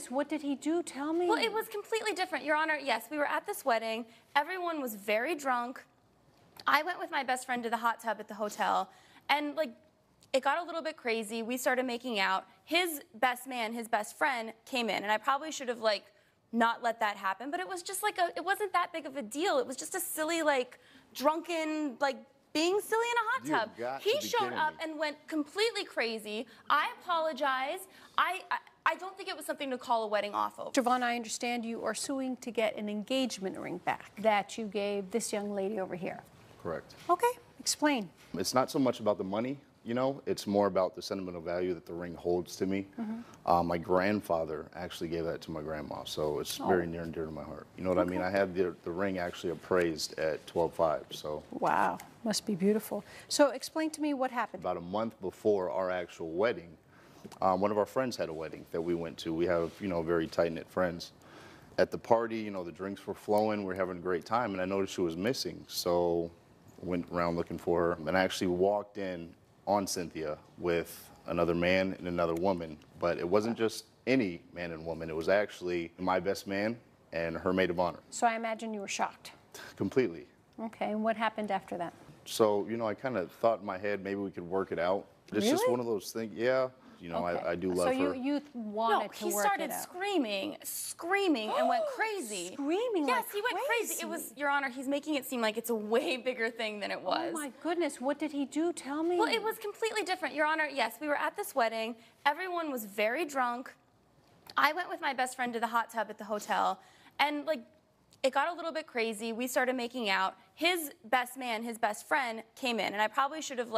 What did he do? Tell me. Well, it was completely different, Your Honor. Yes, we were at this wedding. Everyone was very drunk. I went with my best friend to the hot tub at the hotel, and it got a little bit crazy. We started making out. His best man, his best friend, came in, and I probably should have not let that happen, but it was just it wasn't that big of a deal. It was just a silly drunken being silly in a hot tub. He showed up and went completely crazy. I apologize. I don't think it was something to call a wedding off over. Javon, I understand you are suing to get an engagement ring back that you gave this young lady over here. Correct. Okay, explain. It's not so much about the money, it's more about the sentimental value that the ring holds to me. My grandfather actually gave that to my grandma, so it's very near and dear to my heart. You know what I mean? I had the ring actually appraised at $12,500, so. Wow, must be beautiful. So explain to me what happened. About a month before our actual wedding, one of our friends had a wedding that we went to. We have, very tight-knit friends. At the party, the drinks were flowing, we were having a great time, and I noticed she was missing, so went around looking for her, and I actually walked in on Cynthia with another man and another woman, but it wasn't just any man and woman, it was actually my best man and her maid of honor. So I imagine you were shocked. Completely. Okay, and what happened after that? So, I kind of thought in my head maybe we could work it out. It's just one of those things, yeah. I do love her. So you wanted to work it out. He started screaming, and went crazy. Screaming Yes, he went crazy. It was, Your Honor, he's making it seem like it's a way bigger thing than it was. Oh my goodness, what did he do? Tell me. Well, it was completely different, Your Honor. Yes, we were at this wedding. Everyone was very drunk. I went with my best friend to the hot tub at the hotel, and it got a little bit crazy. We started making out. His best man, his best friend, came in, and I probably should have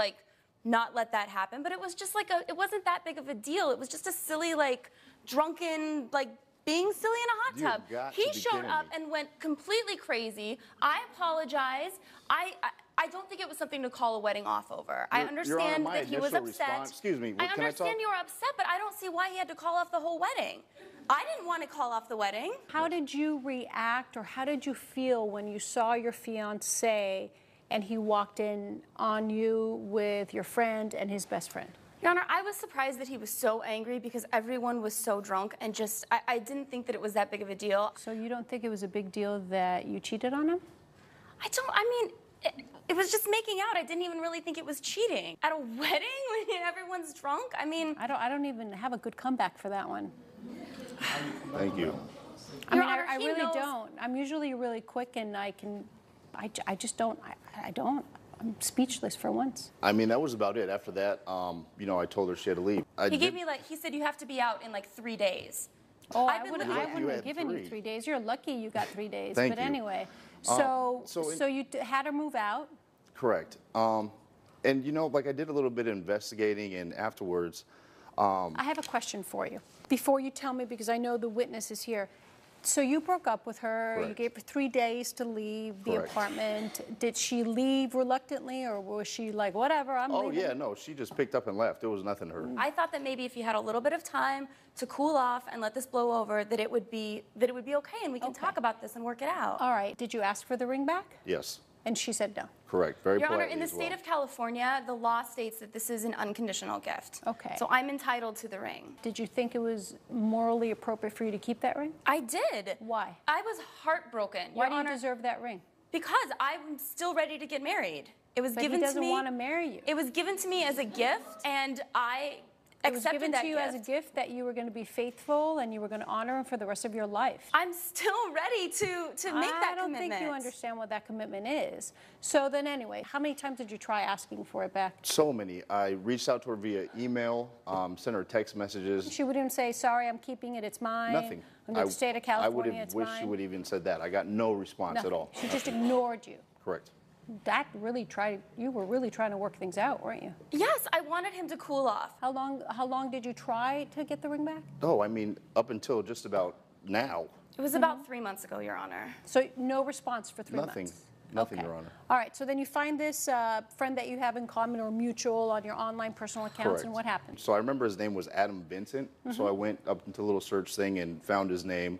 not let that happen, but it was just it wasn't that big of a deal. It was just a silly drunken being silly in a hot tub. He showed up and went completely crazy. I apologize. I don't think it was something to call a wedding off over. I understand that he was upset. Excuse me, I understand you were upset, but I don't see why he had to call off the whole wedding. I didn't want to call off the wedding. How did you react, or how did you feel when you saw your fiancé and he walked in on you with your friend and his best friend? Your Honor, I was surprised that he was so angry because everyone was so drunk, and I didn't think that it was that big of a deal. So you don't think it was a big deal that you cheated on him? It was just making out. I didn't even really think it was cheating. At a wedding when everyone's drunk? I don't even have a good comeback for that one. Thank you. I really don't. I'm usually really quick, and I just don't. I'm speechless for once. That was about it. After that, I told her she had to leave. He said you have to be out in 3 days. Oh, I wouldn't have given you 3 days. You're lucky you got 3 days. Thank but you. Anyway, so you had her move out? Correct. And I did a little bit of investigating, and afterwards. I have a question for you before you tell me, because I know the witness is here. So you broke up with her. Correct. You gave her 3 days to leave the Correct. apartment. Did she leave reluctantly, or was she whatever, I'm leaving? Oh yeah, no, she just picked up and left. There was nothing to her. I thought that maybe if you had a little bit of time to cool off and let this blow over, that it would be okay, and we can talk about this and work it out. All right. Did you ask for the ring back? Yes. And she said no. Correct. Very Your Honor, politely in the as well. state of California, the law states that this is an unconditional gift. Okay. So I'm entitled to the ring. Did you think it was morally appropriate for you to keep that ring? I did. Why? I was heartbroken. Why Your do you Honor, deserve that ring? because I'm still ready to get married. It was But given he to me. doesn't want to marry you. It was given to me as a gift, and I accepted given that to you gift. as a gift that you were going to be faithful and you were going to honor him for the rest of your life. I'm still ready to make that commitment. I don't think you understand what that commitment is. So then anyway, how many times did you try asking for it back? So many. I reached out to her via email, sent her text messages. She wouldn't say, sorry, I'm keeping it, it's mine. Nothing. I'm going to stay to California, I it's would have wished she mine. would have even said that. I got no response Nothing. at all. She just ignored you. Correct. You were really trying to work things out, weren't you? Yes, I wanted him to cool off. How long did you try to get the ring back? Oh, up until just about now. It was about 3 months ago, Your Honor. So no response for 3 Nothing. months? Nothing, Okay. Your Honor. All right, so then you find this friend that you have in common or mutual on your online personal accounts, Correct. and what happened? So I remember his name was Adam Vincent. So I went up into a little search thing and found his name.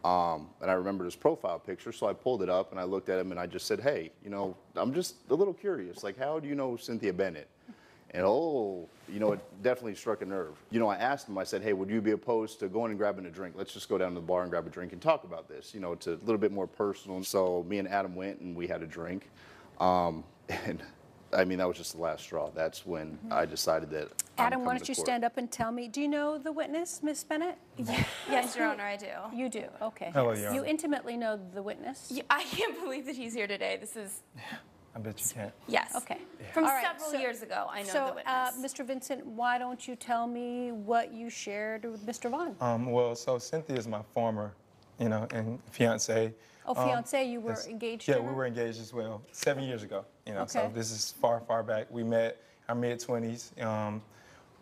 And I remembered his profile picture, so I pulled it up and I looked at him and I just said, hey, I'm just a little curious. How do you know Cynthia Bennett? And it definitely struck a nerve. I asked him, I said, hey, would you be opposed to going and grabbing a drink? Let's just go down to the bar and grab a drink and talk about this. It's a little bit more personal. So me and Adam went and we had a drink. And I mean, that was just the last straw. That's when I decided that. Adam, why don't you stand up and tell me, do you know the witness, Ms. Bennett? Yes, Your Honor, I do. You do, okay. Hello, Your Honor. You intimately know the witness? I can't believe that he's here today. This is, I bet you can't. yes. Okay. From All right, several years ago, I know the So, witness. Mr. Vincent, why don't you tell me what you shared with Mr. Vaughn? Well, so Cynthia is my former, and fiance. Oh, fiance, you were engaged to Yeah, her? we were engaged as well, 7 years ago. Okay. So this is far, far back. We met our mid-20s.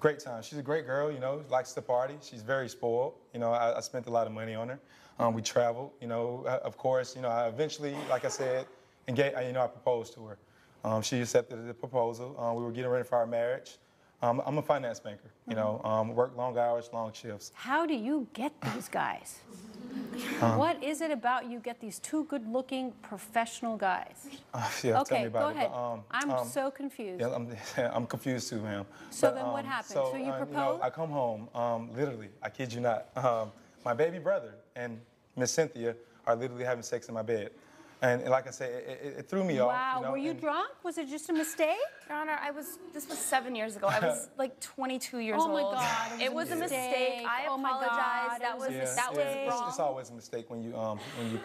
Great time. She's a great girl, likes to party. She's very spoiled. I spent a lot of money on her. We traveled, of course, I eventually, like I said, I proposed to her. She accepted the proposal. We were getting ready for our marriage. I'm a finance banker, work long hours, long shifts. How do you get these guys? What is it about you get these two good-looking professional guys? Yeah, tell Okay, me about go ahead. it. I'm so confused. Yeah, I'm confused too, ma'am. So then what happened? So you proposed? I come home, literally, I kid you not. My baby brother and Miss Cynthia are literally having sex in my bed. And like I said, it threw me off. Wow, were you drunk? Was it just a mistake? Your Honor, this was 7 years ago. I was like 22 years old. Oh my God, it was a mistake. I Oh my God, apologize. That it was a was mistake. wrong. It's always a mistake when you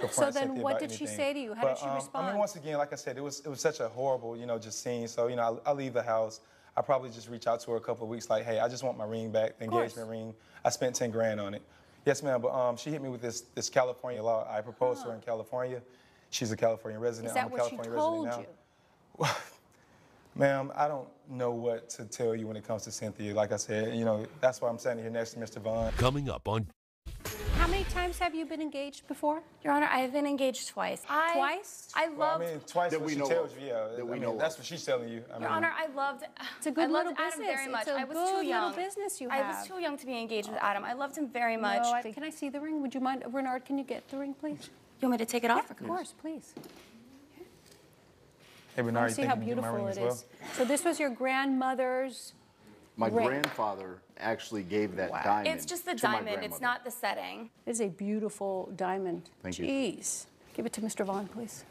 confront So then Cynthia what about did she anything. say to you? How did she respond? I mean, once again, like I said, it was such a horrible, just scene. So, I leave the house. I probably just reach out to her a couple of weeks like, hey, I just want my ring back, the engagement ring. I spent 10 grand on it. Yes, ma'am, but she hit me with this California law. I proposed to her in California. She's a California resident. Is that I'm a what she California told resident you? now. Ma'am, I don't know what to tell you when it comes to Cynthia. Like I said, that's why I'm standing here next to Mr. Vaughn. Coming up on How many times have you been engaged before? Your Honor, I have been engaged twice. Twice? I Well, loved. I mean, twice That what we she know tells of. you, yeah. That we know That's of. what she's telling you. Your Honor, I loved. It's a good I loved little Adam business. very much. It's a I was good too young. little business you I have. was too young to be engaged with Adam. I loved him very much. No, can I see the ring? Would you mind, Bernard? Can you get the ring, please? You want me to take it off? Of course, please. Hey, I Bernard, want you to see think how you can get my beautiful ring it as well? is. So this was your grandmother's. My Ring. grandfather actually gave that Wow. diamond. It's just the to my diamond. It's grandmother. not the setting. It is a beautiful diamond. Thank you. Jeez. Give it to Mr. Vaughn, please.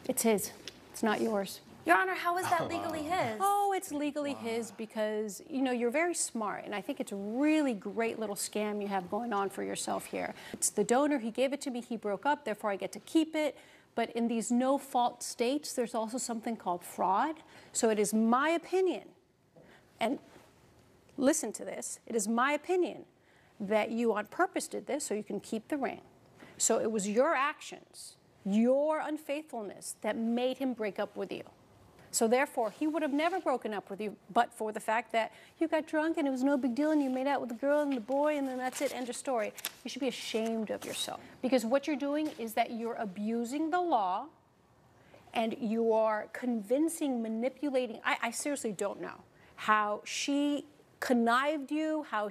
It's his. It's not yours. Your Honor, how is that legally his? Oh, it's legally his because, you're very smart, and I think it's a really great little scam you have going on for yourself here. It's the donor, he gave it to me, he broke up, therefore I get to keep it. But in these no-fault states, there's also something called fraud. So it is my opinion, and listen to this, it is my opinion that you on purpose did this so you can keep the ring. So it was your actions, your unfaithfulness that made him break up with you. So therefore, he would have never broken up with you but for the fact that you got drunk and it was no big deal and you made out with the girl and the boy and then that's it, end of story. You should be ashamed of yourself. Because what you're doing is that you're abusing the law and you are convincing, manipulating. I seriously don't know how she connived you, how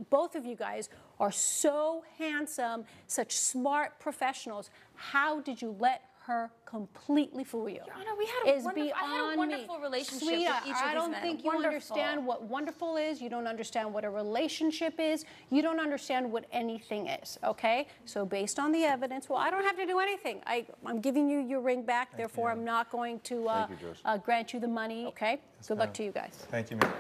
both of you guys are so handsome, such smart professionals. How did you let her completely fool you? Your Honor, we had a Is wonderful, I had a beyond wonderful me. relationship Sweetheart, with each of I these don't men. think you Wonderful. understand what wonderful is. You don't understand what a relationship is. You don't understand what anything is, okay? So based on the evidence, well, I don't have to do anything. I'm giving you your ring back, therefore I'm not going to Thank you, Judge. grant you the money, okay? Good luck to you guys. Thank you, ma'am.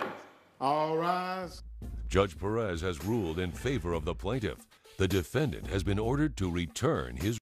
All rise. Judge Perez has ruled in favor of the plaintiff. The defendant has been ordered to return his